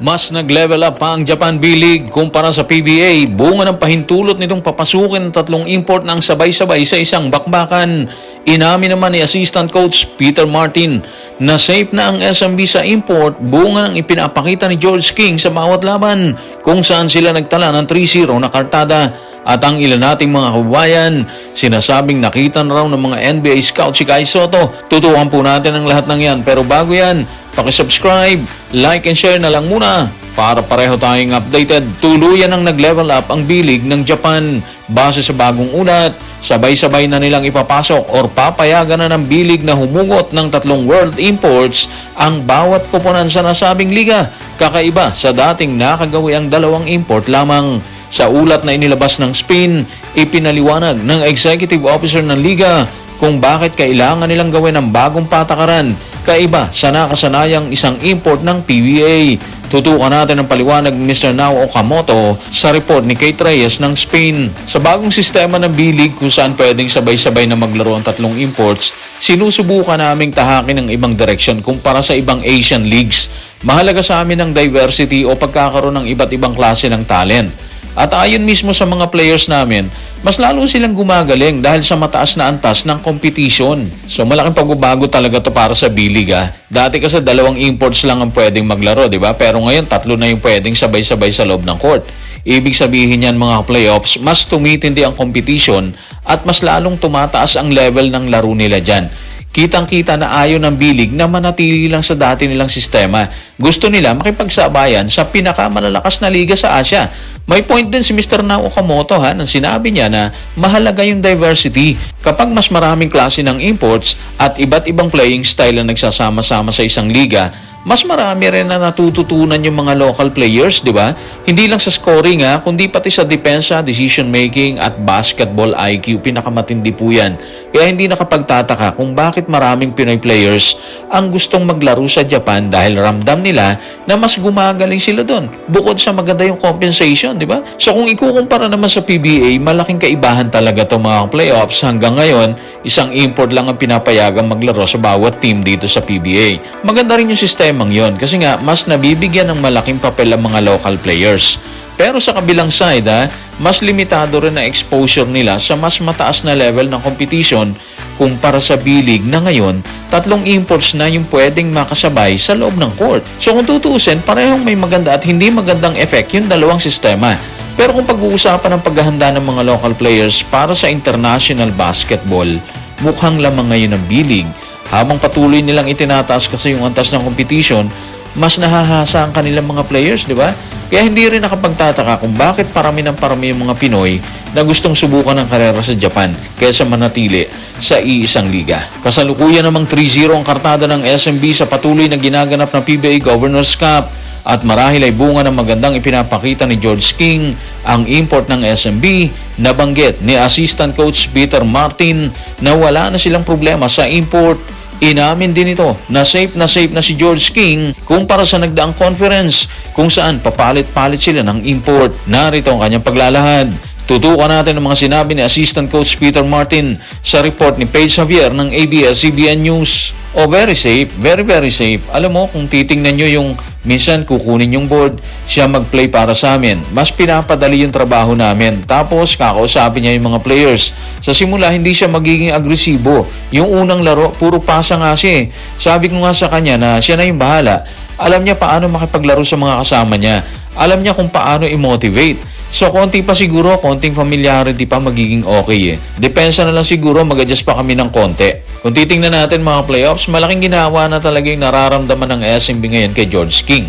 Mas nag-level up pa ang Japan B-League kumpara sa PBA. Bunga ng pahintulot nitong papasukin ng tatlong import ng sabay-sabay sa isang bakbakan. Inamin naman ni Assistant Coach Peter Martin na safe na ang SMB sa import bunga ng ipinapakita ni George King sa bawat laban kung saan sila nagtala ng 3-0 na kartada. At ang ilan nating mga kababayan, sinasabing nakita na raw ng mga NBA scout si Kai Soto. Tutukan po natin ang lahat ng yan. Pero bago yan, pakisubscribe, like and share na lang muna para pareho tayong updated. Tuluyan ang nag-level up ang B-League ng Japan. Base sa bagong ulat, sabay-sabay na nilang ipapasok or papayagan na ng B-League na humugot ng tatlong world imports ang bawat koponan sa nasabing liga. Kakaiba sa dating nakagawi ang dalawang import lamang. Sa ulat na inilabas ng Spain, ipinaliwanag ng executive officer ng liga kung bakit kailangan nilang gawin ang bagong patakaran, kaiba sa nakasanayang isang import ng PBA. Tutukan natin ang paliwanag ni Mr. Nao Okamoto sa report ni Kate Reyes ng Spain. Sa bagong sistema ng B-League kung saan pwedeng sabay-sabay na maglaro ang tatlong imports, sinusubukan naming tahakin ng ibang direksyon kumpara sa ibang Asian leagues. Mahalaga sa amin ang diversity o pagkakaroon ng iba't ibang klase ng talent. At ayon mismo sa mga players namin, mas lalo silang gumagaling dahil sa mataas na antas ng competition. So malaking pagbabago talaga to para sa B-League. Dati kasi dalawang imports lang ang pwedeng maglaro, di ba? Pero ngayon tatlo na yung pwedeng sabay-sabay sa loob ng court. Ibig sabihin yan mga playoffs, mas tumitindi ang competition at mas lalong tumataas ang level ng laro nila dyan. Kitang-kita na ayaw ng B-League na manatili lang sa dati nilang sistema. Gusto nila makipagsabayan sa pinakamalalakas na liga sa Asia. May point din si Mr. Nao Okamoto nang sinabi niya na mahalaga yung diversity. Kapag mas maraming klase ng imports at iba't ibang playing style ang nagsasama-sama sa isang liga, mas marami rin na natututunan yung mga local players, di ba? Hindi lang sa scoring kundi pati sa depensa, decision making at basketball IQ, pinakamatindi po yan. Kaya hindi nakapagtataka kung bakit maraming Pinoy players ang gustong maglaro sa Japan dahil ramdam nila na mas gumagaling sila doon. Bukod sa maganda yung compensation, di ba? So kung ikukumpara naman sa PBA, malaking kaibahan talaga itong mga playoffs. Hanggang ngayon, isang import lang ang pinapayagang maglaro sa bawat team dito sa PBA. Maganda rin yung sistema yon kasi nga mas nabibigyan ng malaking papel ang mga local players. Pero sa kabilang side, mas limitado rin ang exposure nila sa mas mataas na level ng competition kumpara sa B-League na ngayon, tatlong imports na yung pwedeng makasabay sa loob ng court. So kung tutuusin, parehong may maganda at hindi magandang effect yung dalawang sistema. Pero kung pag-uusapan ng paghahanda ng mga local players para sa international basketball, mukhang lamang ngayon ng B-League. Habang patuloy nilang itinataas kasi yung antas ng competition, mas nahahasa ang kanilang mga players, di ba? Kaya hindi rin nakapagtataka kung bakit parami ng parami yung mga Pinoy na gustong subukan ng karera sa Japan kaysa manatili sa iisang liga. Kasalukuyan namang 3-0 ang kartada ng SMB sa patuloy na ginaganap na PBA Governors Cup. At marahil ay bunga ng magandang ipinapakita ni George King ang import ng SMB. Nabanggit ni Assistant Coach Peter Martin na wala na silang problema sa import. Inamin din ito na safe na si George King kumpara sa nagdaang conference kung saan papalit-palit sila ng import. Narito ang kanyang paglalahad. Tutukan natin ang mga sinabi ni Assistant Coach Peter Martin sa report ni Paige Javier ng ABS-CBN News. Very safe, very safe. Alam mo, kung titingnan nyo yung minsan kukunin yung board, siya mag-play para sa amin. Mas pinapadali yung trabaho namin. Tapos kakausapin niya yung mga players. Sa simula, hindi siya magiging agresibo. Yung unang laro, puro pasa nga siya. Sabi ko nga sa kanya na siya na yung bahala. Alam niya paano makipaglaro sa mga kasama niya. Alam niya kung paano i-motivate. So, konting familiarity pa magiging okay Depensa na lang siguro, mag-adjust pa kami ng konti. Kung titingnan natin mga playoffs, malaking ginawa na talaga yung nararamdaman ng SMB ngayon kay George King.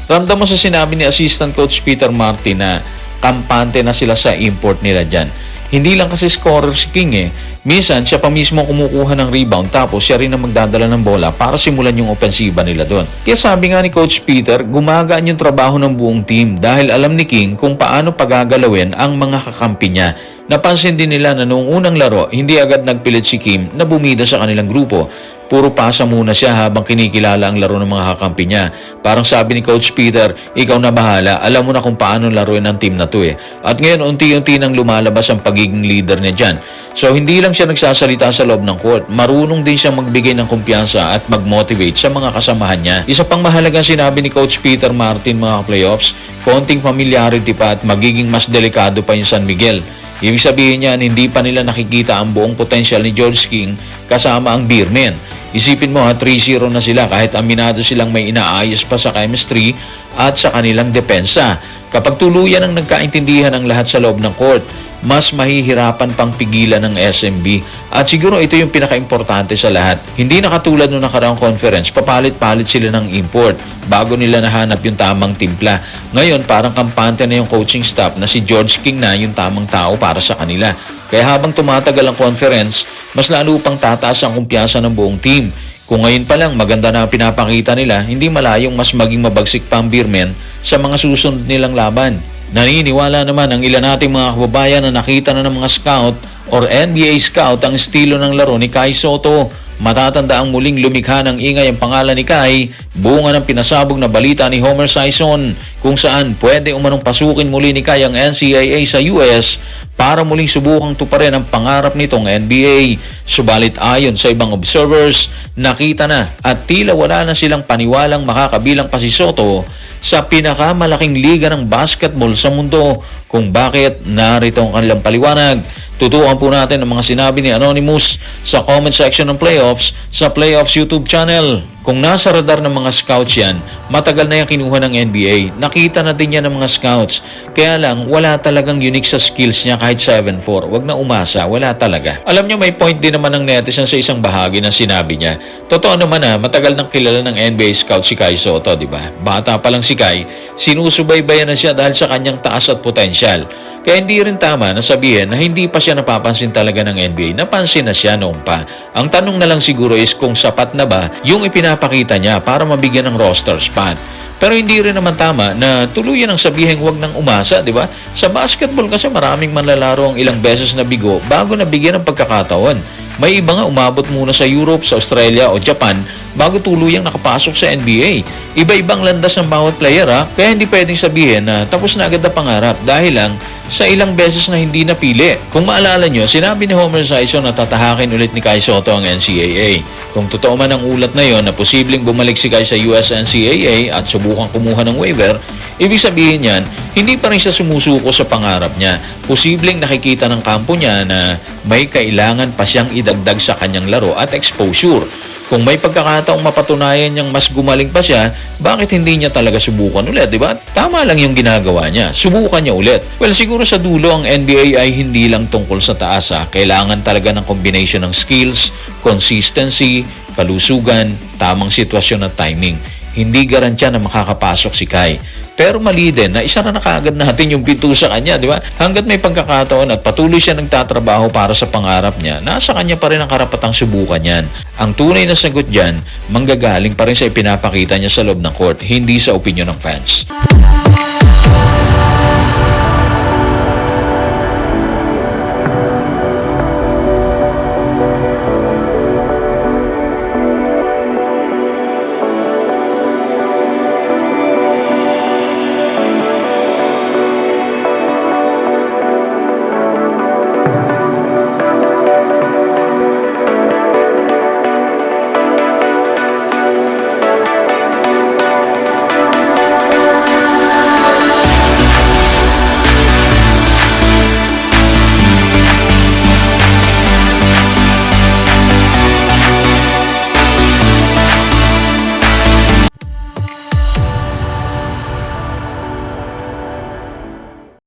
Ramdam mo sa sinabi ni Assistant Coach Peter Martin na kampante na sila sa import nila dyan. Hindi lang kasi scorer si King Minsan, siya pa mismo kumukuha ng rebound tapos siya rin ang magdadala ng bola para simulan yung opensiba nila doon. Kaya sabi nga ni Coach Peter, gumagaan yung trabaho ng buong team dahil alam ni King kung paano pagagalawin ang mga kakampi niya. Napansin din nila na noong unang laro, hindi agad nagpilit si Kim na bumida sa kanilang grupo. puro pasa muna siya habang kinikilala ang laro ng mga kakampi niya. Parang sabi ni Coach Peter, ikaw na bahala, alam mo na kung paano laruin ang team na to eh. At ngayon unti-unti nang lumalabas ang pagiging leader niya dyan. So hindi lang siya nagsasalita sa loob ng court, marunong din siya magbigay ng kumpiyansa at mag-motivate sa mga kasamahan niya. Isa pang mahalagang sinabi ni Coach Peter Martin mga playoffs, konting familiarity pa at magiging mas delikado pa yung San Miguel. Ibig sabihin niyan, hindi pa nila nakikita ang buong potensyal ni George King kasama ang Beermen. Isipin mo 3-0 na sila kahit aminado silang may inaayos pa sa chemistry at sa kanilang depensa. Kapag tuluyan ang nagkaintindihan ang lahat sa loob ng court, mas mahihirapan pang pigilan ng SMB. At siguro ito yung pinaka-importante sa lahat. Hindi na katulad nung nakaraang conference, papalit-palit sila ng import bago nila nahanap yung tamang timpla. Ngayon, parang kampante na yung coaching staff na si George King na yung tamang tao para sa kanila. Kaya habang tumatagal ang conference, mas lalo pang tataas ang kumpiyansa ng buong team. Kung ngayon pa lang maganda na ang pinapakita nila, hindi malayong mas maging mabagsik pa ang Beermen sa mga susunod nilang laban. Naniniwala naman ang ilan nating mga kababayan na nakita na ng mga scout or NBA scout ang estilo ng laro ni Kai Sotto. Matatanda ang muling lumikha ng ingay ang pangalan ni Kai, bunga ng pinasabog na balita ni Homer Sison kung saan pwede umanong pasukin muli ni Kai ang NCAA sa US para muling subukang tuparin ang pangarap nitong NBA. Subalit ayon sa ibang observers, nakita na at tila wala na silang paniwalang makakabilang pa si Sotto sa pinakamalaking liga ng basketball sa mundo. Kung bakit, narito ang kanilang paliwanag. Tutukan po natin ang mga sinabi ni Anonymous sa comment section ng Playoffs sa Playoffs YouTube channel. Kung nasa radar ng mga scouts yan, matagal na yung kinuha ng NBA. Nakita na din yan ng mga scouts. Kaya lang, wala talagang unique sa skills niya kahit 7'4". Wag na umasa, wala talaga. Alam niyo, may point din naman ng netizen sa isang bahagi ng sinabi niya. Totoo naman matagal nang kilala ng NBA scout si Kai Sotto, di ba? Bata pa lang si Kai, sinusubaybayan na siya dahil sa kanyang taas at potensyal. Kaya hindi rin tama na sabihin na hindi pa siya napapansin talaga ng NBA. Napansin na siya noon pa. Ang tanong na lang siguro is kung sapat na ba yung ipinapakita niya para mabigyan ng roster spot. Pero hindi rin naman tama na tuluyan ang sabihin huwag nang umasa, di ba? Sa basketball kasi maraming manlalaro ang ilang beses na bigo bago nabigyan ng pagkakataon. May iba nga umabot muna sa Europe, sa Australia o Japan bago tuluyang nakapasok sa NBA. Iba-ibang landas ng bawat player kaya hindi pwedeng sabihin na tapos na agad na pangarap dahil lang sa ilang beses na hindi napili. Kung maalala nyo, sinabi ni Homer Sison na tatahakin ulit ni Kai Sotto ang NCAA. Kung totoo man ang ulat na yon na posibleng bumalik si Kai sa US NCAA at subukan kumuha ng waiver, ibig sabihin yan, hindi pa rin siya sumusuko sa pangarap niya. Posibleng nakikita ng kampo niya na may kailangan pa siyang idagdag sa kanyang laro at exposure. Kung may pagkakataong mapatunayan niyang mas gumaling pa siya, bakit hindi niya talaga subukan ulit, di ba? Tama lang yung ginagawa niya. Subukan niya ulit. Well, siguro sa dulo ang NBA ay hindi lang tungkol sa taas. Kailangan talaga ng combination ng skills, consistency, kalusugan, tamang sitwasyon at timing. Hindi garantiya na makakapasok si Kai. Pero mali din na isa na kaagad natin yung pinto sa kanya, di ba? Hanggat may pagkakataon at patuloy siya nagtatrabaho para sa pangarap niya, nasa kanya pa rin ang karapatang subukan yan. Ang tunay na sagot dyan, manggagaling pa rin sa ipinapakita niya sa loob ng court, hindi sa opinyon ng fans.